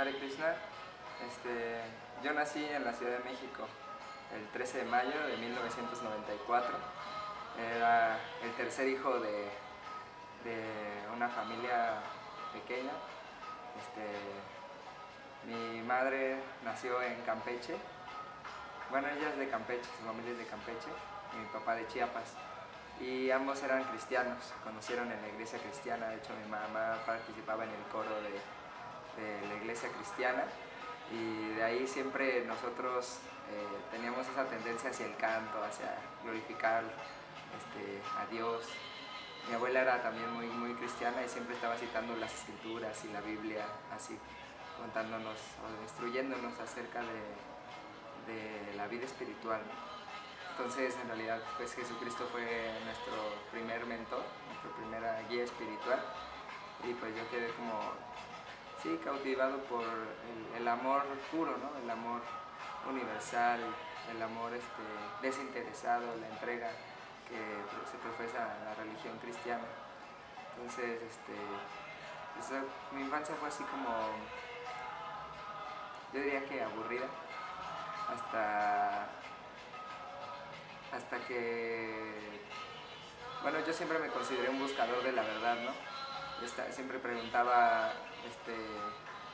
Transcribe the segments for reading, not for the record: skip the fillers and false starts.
Hare Krishna. Yo nací en la Ciudad de México el 13 de mayo de 1994. Era el tercer hijo de una familia pequeña. Mi madre nació en Campeche. Bueno, ella es de Campeche, su familia es de Campeche, y mi papá de Chiapas. Y ambos eran cristianos, se conocieron en la iglesia cristiana. De hecho, mi mamá participaba en el coro de la iglesia cristiana, y de ahí siempre nosotros teníamos esa tendencia hacia el canto, hacia glorificar a Dios. Mi abuela era también muy cristiana y siempre estaba citando las escrituras y la Biblia, así contándonos o instruyéndonos acerca de la vida espiritual. Entonces, en realidad, pues Jesucristo fue nuestro primer mentor, nuestra primera guía espiritual, y pues yo quedé como, sí, cautivado por el amor puro, ¿no? El amor universal, el amor desinteresado, la entrega que se profesa en la religión cristiana. Entonces, mi infancia fue así como, yo diría que aburrida, hasta que, bueno, yo siempre me consideré un buscador de la verdad, ¿no? Siempre preguntaba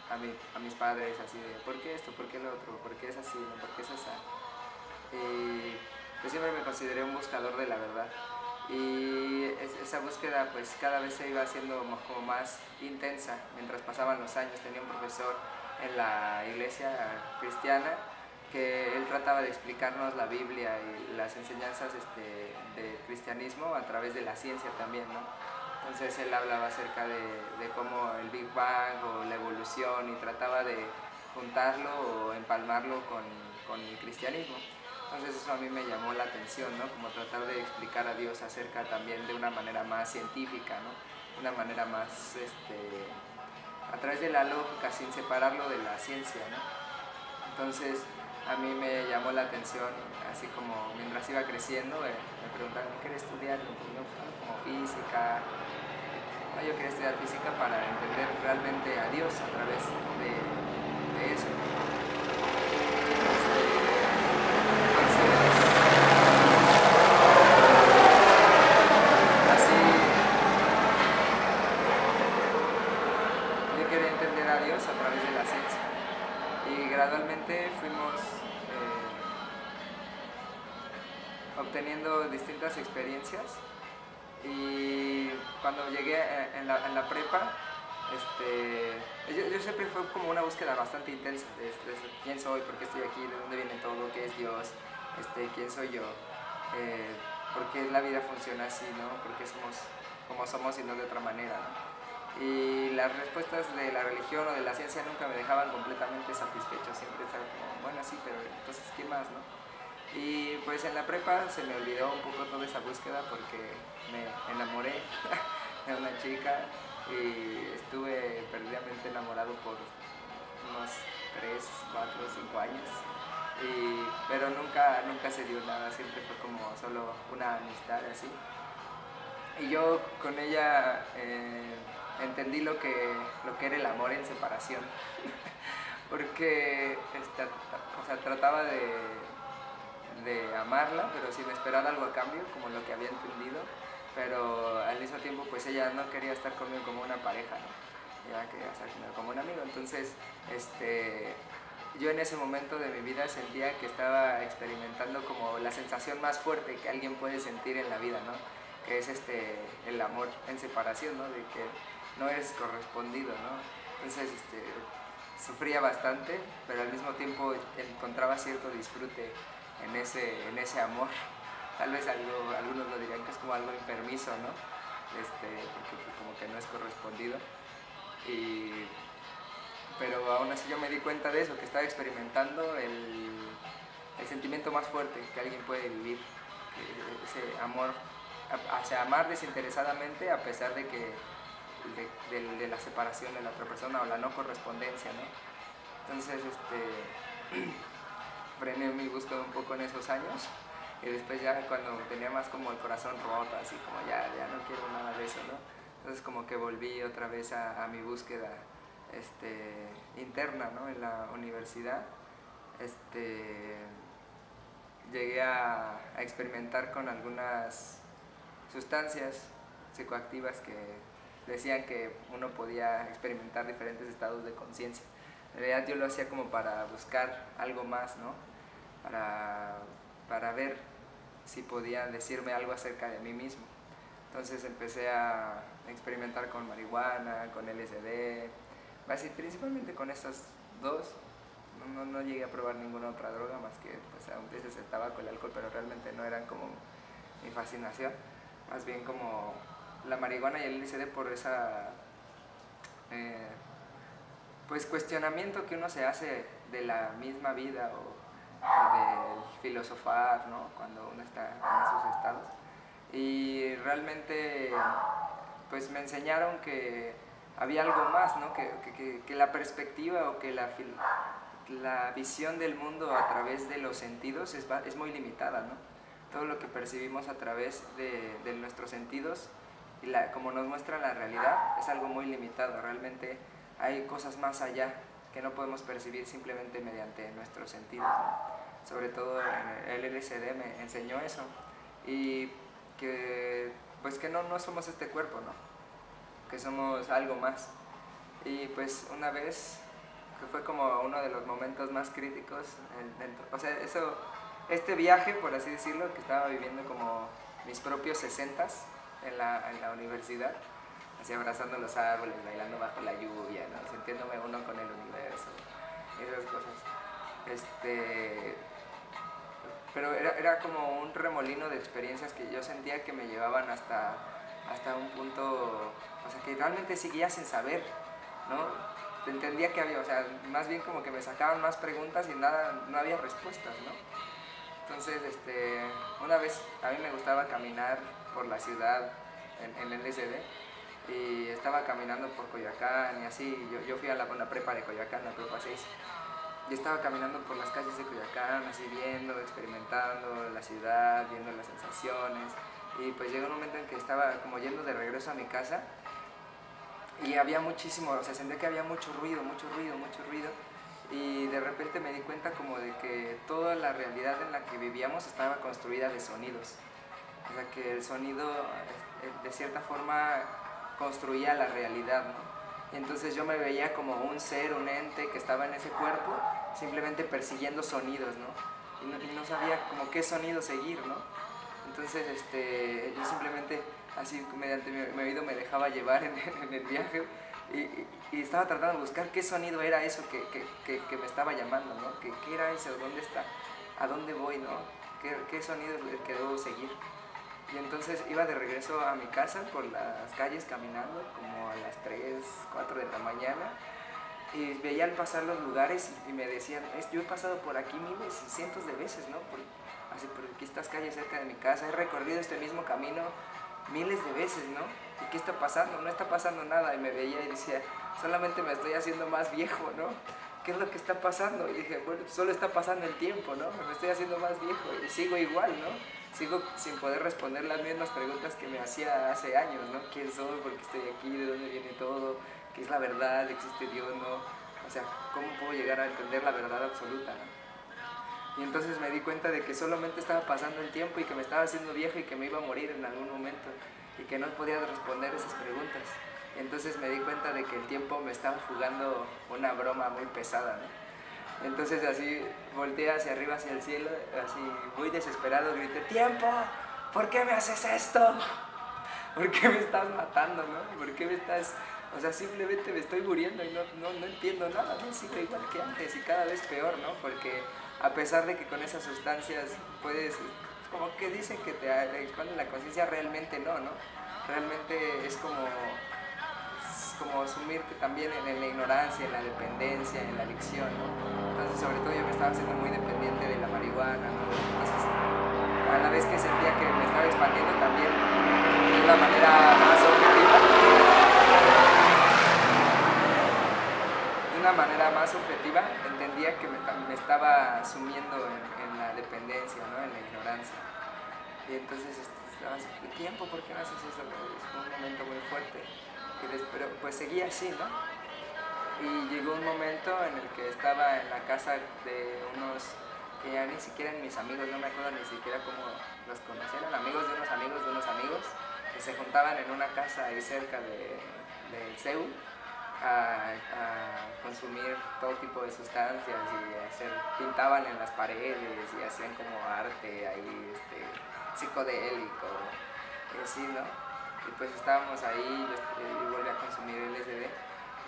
a mis padres así de, ¿por qué esto? ¿Por qué lo otro? ¿Por qué es así? ¿No? ¿Por qué es esa? Y yo siempre me consideré un buscador de la verdad. Y esa búsqueda pues cada vez se iba haciendo como más intensa mientras pasaban los años. Tenía un profesor en la iglesia cristiana que él trataba de explicarnos la Biblia y las enseñanzas del cristianismo a través de la ciencia también, ¿no? Entonces él hablaba acerca de cómo el Big Bang o la evolución, y trataba de juntarlo o empalmarlo con el cristianismo. Entonces eso a mí me llamó la atención, ¿no? Como tratar de explicar a Dios acerca también de una manera más científica, ¿no? Una manera más, a través de la lógica, sin separarlo de la ciencia, ¿no? Entonces a mí me llamó la atención, así como mientras iba creciendo, me preguntaban, ¿qué quieres estudiar? Como física. No, yo quería estudiar física para entender realmente a Dios a través de eso. A Dios a través de la ciencia, y gradualmente fuimos obteniendo distintas experiencias. Y cuando llegué en la prepa, yo siempre fue como una búsqueda bastante intensa de quién soy, por qué estoy aquí, de dónde viene todo, qué es Dios, quién soy yo, por qué la vida funciona así, ¿no? Por qué somos como somos y no de otra manera, ¿no? Y las respuestas de la religión o de la ciencia nunca me dejaban completamente satisfecho. Siempre estaba como, bueno, sí, pero entonces, ¿qué más, no? Y pues en la prepa se me olvidó un poco toda esa búsqueda porque me enamoré de una chica y estuve perdidamente enamorado por unos 3, 4, 5 años. Pero nunca se dio nada, siempre fue como solo una amistad así. Y yo con ella entendí lo que era el amor en separación. Porque trataba de amarla, pero sin esperar algo a cambio, como lo que había entendido. Pero al mismo tiempo pues ella no quería estar conmigo como una pareja, ¿no? Ella quería estar conmigo como un amigo. Entonces yo en ese momento de mi vida sentía que estaba experimentando como la sensación más fuerte que alguien puede sentir en la vida, ¿no? Que es el amor en separación, ¿no? De que no eres correspondido, ¿no? Entonces sufría bastante, pero al mismo tiempo encontraba cierto disfrute en ese amor. Tal vez algunos lo dirían que es como algo enfermizo, ¿no? Porque pues, como que no es correspondido. Pero aún así yo me di cuenta de eso, que estaba experimentando el sentimiento más fuerte que alguien puede vivir, ese amor, hacia amar desinteresadamente a pesar de que de la separación de la otra persona o la no correspondencia, ¿no? Entonces frené mi búsqueda un poco en esos años, y después ya cuando tenía más como el corazón roto, así como ya no quiero nada de eso, ¿no? Entonces como que volví otra vez a mi búsqueda interna, ¿no? En la universidad. Llegué a experimentar con algunas sustancias psicoactivas que decían que uno podía experimentar diferentes estados de conciencia. En realidad yo lo hacía como para buscar algo más, ¿no? Para ver si podía decirme algo acerca de mí mismo. Entonces empecé a experimentar con marihuana, con LSD, principalmente con estas dos. No llegué a probar ninguna otra droga más que pues, a veces el tabaco, el alcohol, pero realmente no eran como mi fascinación. Más bien como la marihuana y el LSD por esa pues cuestionamiento que uno se hace de la misma vida o del filosofar, ¿no? Cuando uno está en esos estados. Y realmente pues me enseñaron que había algo más, ¿no? Que la perspectiva o que la visión del mundo a través de los sentidos es muy limitada, ¿no? Todo lo que percibimos a través de nuestros sentidos y como nos muestra la realidad es algo muy limitado. Realmente hay cosas más allá que no podemos percibir simplemente mediante nuestros sentidos, ¿no? Sobre todo el LSD me enseñó eso, y que pues que no somos este cuerpo, ¿no? Que somos algo más. Y pues una vez, que fue como uno de los momentos más críticos, o sea, este viaje, por así decirlo, que estaba viviendo como mis propios 60s en la universidad, así abrazando los árboles, bailando bajo la lluvia, ¿no? Sintiéndome uno con el universo, esas cosas. Pero era como un remolino de experiencias que yo sentía que me llevaban hasta un punto, o sea, que realmente seguía sin saber, ¿no? Entendía que había, o sea, más bien como que me sacaban más preguntas y no había respuestas, ¿no? Entonces, una vez a mí me gustaba caminar por la ciudad en el LSD, y estaba caminando por Coyoacán y así, yo fui a la prepa de Coyoacán, la prepa 6, y estaba caminando por las calles de Coyoacán, así viendo, experimentando la ciudad, viendo las sensaciones, y pues llegó un momento en que estaba como yendo de regreso a mi casa, y había muchísimo, o sea, sentía que había mucho ruido, y de repente me di cuenta como de que toda la realidad en la que vivíamos estaba construida de sonidos. O sea, que el sonido de cierta forma construía la realidad, ¿no? Y entonces yo me veía como un ser, un ente que estaba en ese cuerpo, simplemente persiguiendo sonidos, ¿no? Y no sabía como qué sonido seguir, ¿no? Entonces yo simplemente así mediante mi oído me dejaba llevar en el viaje, y estaba tratando de buscar qué sonido era eso que me estaba llamando, ¿no? ¿Qué era eso? ¿Dónde está? ¿A dónde voy, no? ¿Qué sonido es el que debo seguir? Y entonces iba de regreso a mi casa por las calles caminando como a las 3, 4 de la mañana, y veía al pasar los lugares y me decían, yo he pasado por aquí miles y cientos de veces, ¿no? Por aquí estas calles cerca de mi casa, he recorrido este mismo camino miles de veces, ¿no? ¿Y qué está pasando? No está pasando nada. Y me veía y decía, solamente me estoy haciendo más viejo, ¿no? ¿Qué es lo que está pasando? Y dije, bueno, solo está pasando el tiempo, ¿no? Me estoy haciendo más viejo y sigo igual, ¿no? Sigo sin poder responder las mismas preguntas que me hacía hace años, ¿no? ¿Quién soy? ¿Por qué estoy aquí? ¿De dónde viene todo? ¿Qué es la verdad? ¿Existe Dios? ¿No? O sea, ¿cómo puedo llegar a entender la verdad absoluta, ¿no? Y entonces me di cuenta de que solamente estaba pasando el tiempo y que me estaba haciendo viejo y que me iba a morir en algún momento y que no podía responder esas preguntas. Y entonces me di cuenta de que el tiempo me estaba jugando una broma muy pesada, ¿no? Entonces así volteé hacia arriba, hacia el cielo, así muy desesperado, grité, ¡tiempo! ¿Por qué me haces esto? ¿Por qué me estás matando, no? ¿Por qué me estás...? O sea, simplemente me estoy muriendo y no entiendo nada, ¿no? Sigo igual que antes y cada vez peor, ¿no? Porque a pesar de que con esas sustancias puedes, como que dicen que te expande la conciencia, realmente no, ¿no? Realmente es como sumirte también en la ignorancia, en la dependencia, en la adicción, ¿no? Entonces, sobre todo yo me estaba haciendo muy dependiente de la marihuana, ¿no? Entonces, a la vez que sentía que me estaba expandiendo también de una manera más objetiva, entendía que me estaba sumiendo en la dependencia, ¿no? En la ignorancia. Y entonces estaba así, tiempo, ¿por qué no haces eso? Fue un momento muy fuerte. Pero pues seguía así, ¿no? Y llegó un momento en el que estaba en la casa de unos que ya ni siquiera eran mis amigos, no me acuerdo ni siquiera cómo los conocí, eran amigos de unos amigos que se juntaban en una casa ahí cerca del CEU a consumir todo tipo de sustancias y pintaban en las paredes y hacían como arte ahí psicodélico y así, ¿no? Y pues estábamos ahí, yo volví a consumir LSD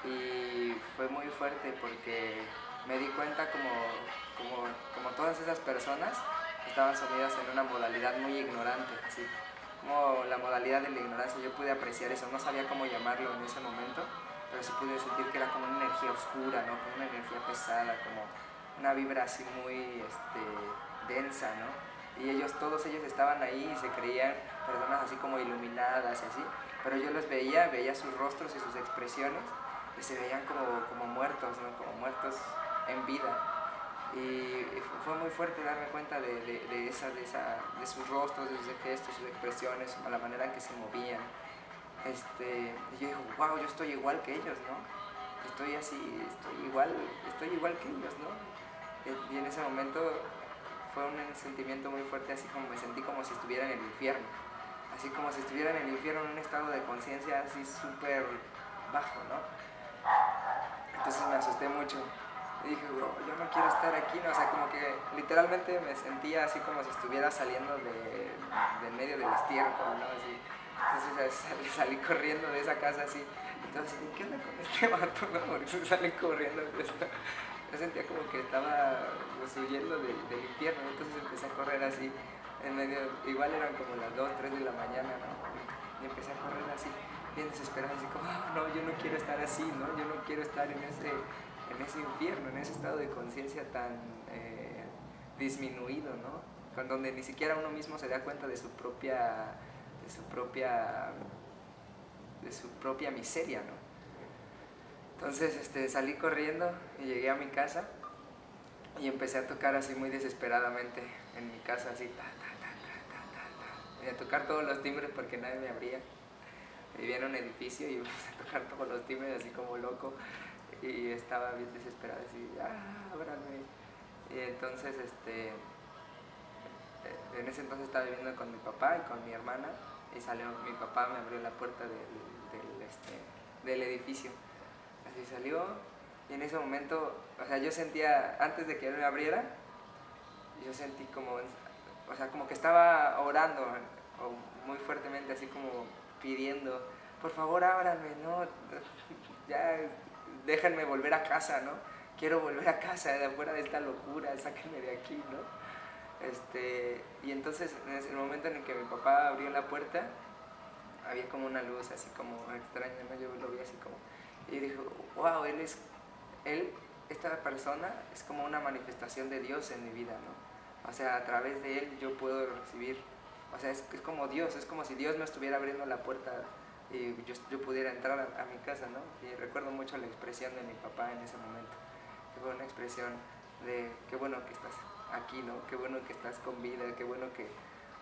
y fue muy fuerte porque me di cuenta como todas esas personas estaban sumidas en una modalidad muy ignorante, así como la modalidad de la ignorancia. Yo pude apreciar eso, no sabía cómo llamarlo en ese momento, pero sí pude sentir que era como una energía oscura, ¿no? Como una energía pesada, como una vibra así muy densa, ¿no? Y todos ellos estaban ahí y se creían personas así como iluminadas y así, pero yo los veía sus rostros y sus expresiones y se veían como muertos, ¿no? Como muertos en vida. Y fue muy fuerte darme cuenta de sus rostros, de sus gestos, sus expresiones, la manera en que se movían. Y yo digo, wow, yo estoy igual que ellos, ¿no? Estoy así, estoy igual que ellos, ¿no? Y en ese momento fue un sentimiento muy fuerte, así como me sentí como si estuviera en el infierno. Así como si estuviera en el infierno en un estado de conciencia así súper bajo, ¿no? Entonces me asusté mucho. Y dije, bro, yo no quiero estar aquí, ¿no? O sea, como que literalmente me sentía así como si estuviera saliendo del medio del estiércol, ¿no? Así. Entonces salí corriendo de esa casa así. Entonces, ¿qué onda con este vato, no? Porque salí corriendo de esto. Yo sentía como que estaba pues, huyendo del infierno. Entonces empecé a correr así, en medio, igual eran como las 2, 3 de la mañana, ¿no? Y empecé a correr así, bien desesperado, así como, oh, no, yo no quiero estar así, ¿no? Yo no quiero estar en ese infierno, en ese estado de conciencia tan disminuido, ¿no? Con donde ni siquiera uno mismo se da cuenta de su propia miseria, ¿no? Entonces salí corriendo y llegué a mi casa y empecé a tocar así muy desesperadamente en mi casa, así, y a tocar todos los timbres porque nadie me abría. Vivía en un edificio y empecé a tocar todos los timbres así como loco y estaba bien desesperado, así, ábrame. Y entonces, en ese entonces estaba viviendo con mi papá y con mi hermana y salió mi papá, me abrió la puerta del edificio. Así salió y en ese momento, o sea, yo sentía, antes de que él me abriera, yo sentí como, o sea, como que estaba orando muy fuertemente, así como pidiendo, por favor ábranme, ¿no? Ya déjenme volver a casa, ¿no? Quiero volver a casa, de afuera de esta locura, sáquenme de aquí, ¿no? Y entonces, en el momento en el que mi papá abrió la puerta, había como una luz así como extraña, ¿no? Yo lo vi así como, y dijo, wow, esta persona es como una manifestación de Dios en mi vida, ¿no? O sea, a través de él yo puedo recibir, o sea, es como Dios, es como si Dios me estuviera abriendo la puerta y yo pudiera entrar a mi casa, ¿no? Y recuerdo mucho la expresión de mi papá en ese momento, que fue una expresión de qué bueno que estás aquí, ¿no? Qué bueno que estás con vida, qué bueno que...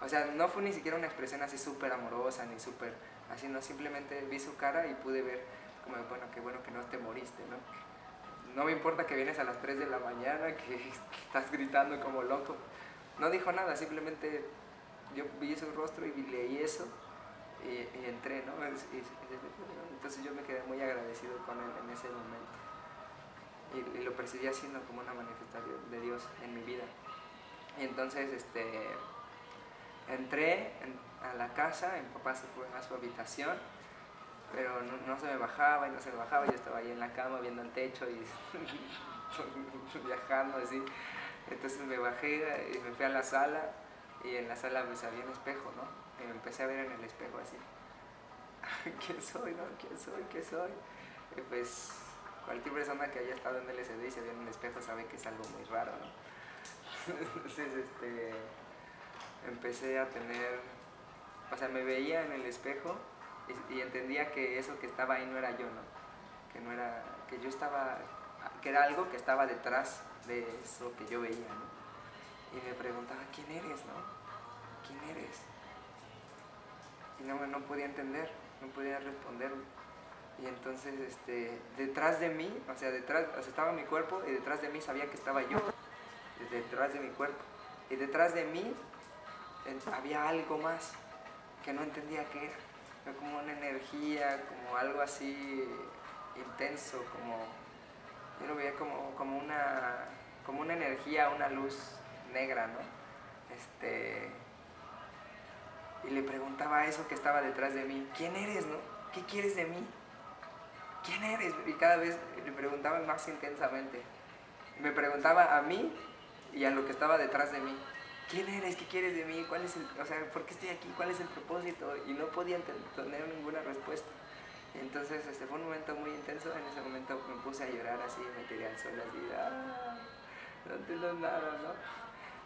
O sea, no fue ni siquiera una expresión así súper amorosa, ni súper así, no, simplemente vi su cara y pude ver como, bueno, qué bueno que no te moriste, ¿no? No me importa que vienes a las 3 de la mañana, que estás gritando como loco. No dijo nada, simplemente yo vi su rostro y leí eso y entré, ¿no? Entonces yo me quedé muy agradecido con él en ese momento y lo percibí haciendo como una manifestación de Dios en mi vida. Y entonces entré a la casa, mi papá se fue a su habitación, pero no se me bajaba y no se me bajaba, yo estaba ahí en la cama viendo el techo y viajando así. Entonces me bajé y me fui a la sala y en la sala pues había un espejo, ¿no? Y me empecé a ver en el espejo así, ¿quién soy, no? ¿Quién soy? ¿Qué soy? Y pues cualquier persona que haya estado en LSD y se ve en el espejo sabe que es algo muy raro, ¿no? Entonces empecé a tener, o sea, me veía en el espejo y entendía que eso que estaba ahí no era yo, ¿no? Que no era, que yo estaba, que era algo que estaba detrás de eso que yo veía, ¿no? Y me preguntaba, ¿quién eres, no? ¿Quién eres? Y no podía entender, no podía responder. Y entonces detrás de mí, o sea, estaba mi cuerpo y detrás de mí sabía que estaba yo, detrás de mi cuerpo. Y detrás de mí había algo más que no entendía qué era. Era como una energía, como algo así intenso, yo lo veía como una energía, una luz negra, ¿no? Y le preguntaba a eso que estaba detrás de mí, ¿quién eres, no? ¿Qué quieres de mí? ¿Quién eres? Y cada vez le preguntaba más intensamente. Me preguntaba a mí y a lo que estaba detrás de mí. ¿Quién eres? ¿Qué quieres de mí? ¿Por qué estoy aquí? ¿Cuál es el propósito? Y no podía tener ninguna respuesta. Entonces fue un momento muy intenso. En ese momento me puse a llorar así, me tiré al suelo así, no entiendo nada, ¿no?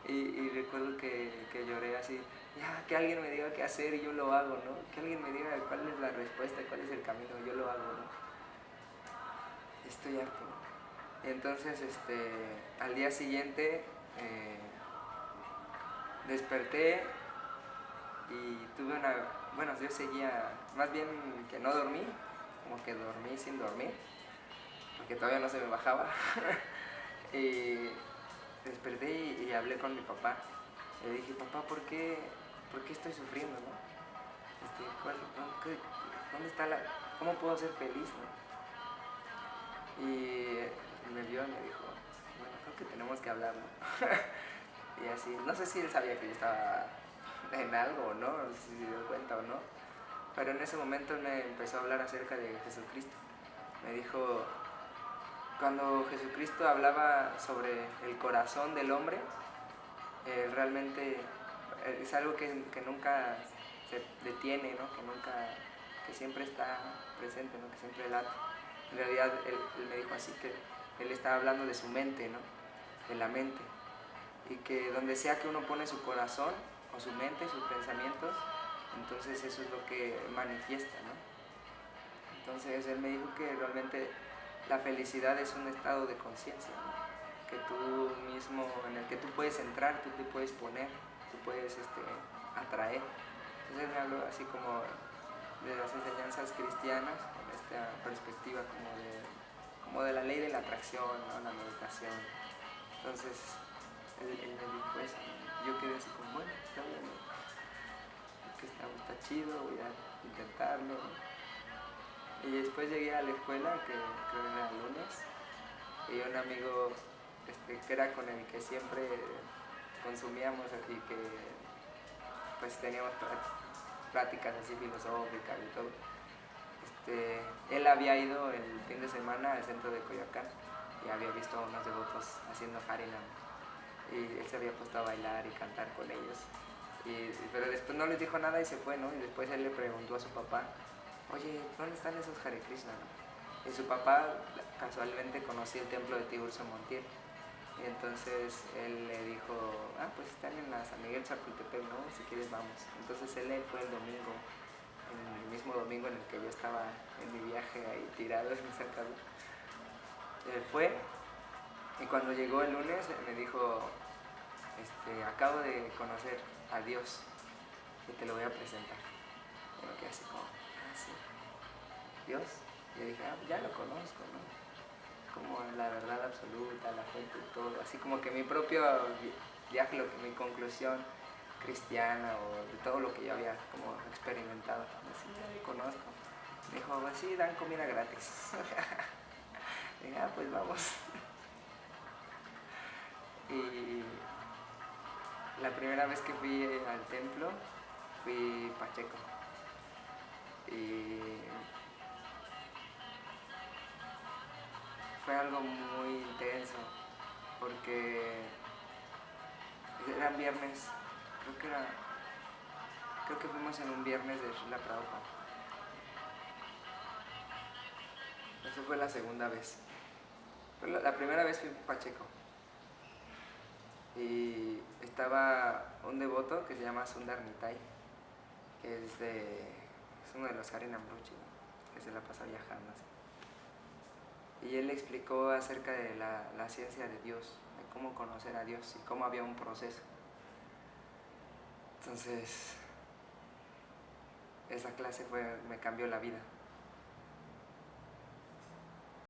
Y recuerdo que lloré así, ya, que alguien me diga qué hacer y yo lo hago, ¿no? Que alguien me diga cuál es la respuesta, cuál es el camino, yo lo hago, ¿no? Estoy harto. Entonces, al día siguiente desperté y yo seguía, más bien que no dormí, como que dormí sin dormir, porque todavía no se me bajaba. Y desperté y hablé con mi papá. Le dije, papá, ¿por qué estoy sufriendo, no? ¿Dónde está cómo puedo ser feliz, no? Y me vio y me dijo, bueno, creo que tenemos que hablar, ¿no? Y así, no sé si él sabía que yo estaba en algo o no, no sé si se dio cuenta o no, pero en ese momento me empezó a hablar acerca de Jesucristo. Me dijo, cuando Jesucristo hablaba sobre el corazón del hombre, realmente es algo que nunca se detiene, ¿no? Que siempre está presente, ¿no? Que siempre late. En realidad él me dijo así que él estaba hablando de su mente, ¿no? De la mente. Y que donde sea que uno pone su corazón o su mente, sus pensamientos, entonces eso es lo que manifiesta, ¿no? Entonces él me dijo que realmente la felicidad es un estado de conciencia, ¿no? Que tú mismo, en el que tú puedes entrar, tú te puedes poner, tú puedes atraer. Entonces él me habló así como de las enseñanzas cristianas, con esta perspectiva como de la ley de la atracción, ¿no? La meditación. Entonces él me dijo eso, yo quedé así como, bueno, está bien, ¿no? Que está chido, voy a intentarlo, ¿no? Y después llegué a la escuela, que creo era el lunes, y un amigo que era con el que siempre consumíamos y que pues teníamos pláticas así filosóficas y todo. Él había ido el fin de semana al centro de Coyoacán y había visto a unos devotos haciendo Harinam, y él se había puesto a bailar y cantar con ellos, pero después no les dijo nada y se fue, ¿no? Y después él le preguntó a su papá, oye, ¿dónde están esos Hare Krishna, no? Y su papá casualmente conocía el templo de Tiburcio Montiel. Y entonces él le dijo, pues están en la San Miguel Chapultepec, ¿no? Si quieres vamos. Entonces él fue el domingo, el mismo domingo en el que yo estaba en mi viaje ahí tirado en esa casa. Él fue, y cuando llegó el lunes me dijo, acabo de conocer a Dios y te lo voy a presentar. Y me quedé así como, sí, Dios. Y yo dije, ya lo conozco, ¿no? Como la verdad absoluta, la fuente de todo, así como que mi propio viaje, mi conclusión cristiana o de todo lo que yo había como experimentado, así ya lo conozco. Me dijo, pues sí, dan comida gratis. Y dije, pues vamos. Y la primera vez que fui al templo, fui Pacheco. Y fue algo muy intenso, porque eran viernes, creo que fuimos en un viernes de Srila Prabhupada. Esa fue la segunda vez. La primera vez fui Pacheco. Y estaba un devoto que se llama Sundar Nitai, que es uno de los Harinam Ruchi, ¿no? Que se la pasa viajando así. Y él explicó acerca de la ciencia de Dios, de cómo conocer a Dios y cómo había un proceso. Entonces, esa clase me cambió la vida.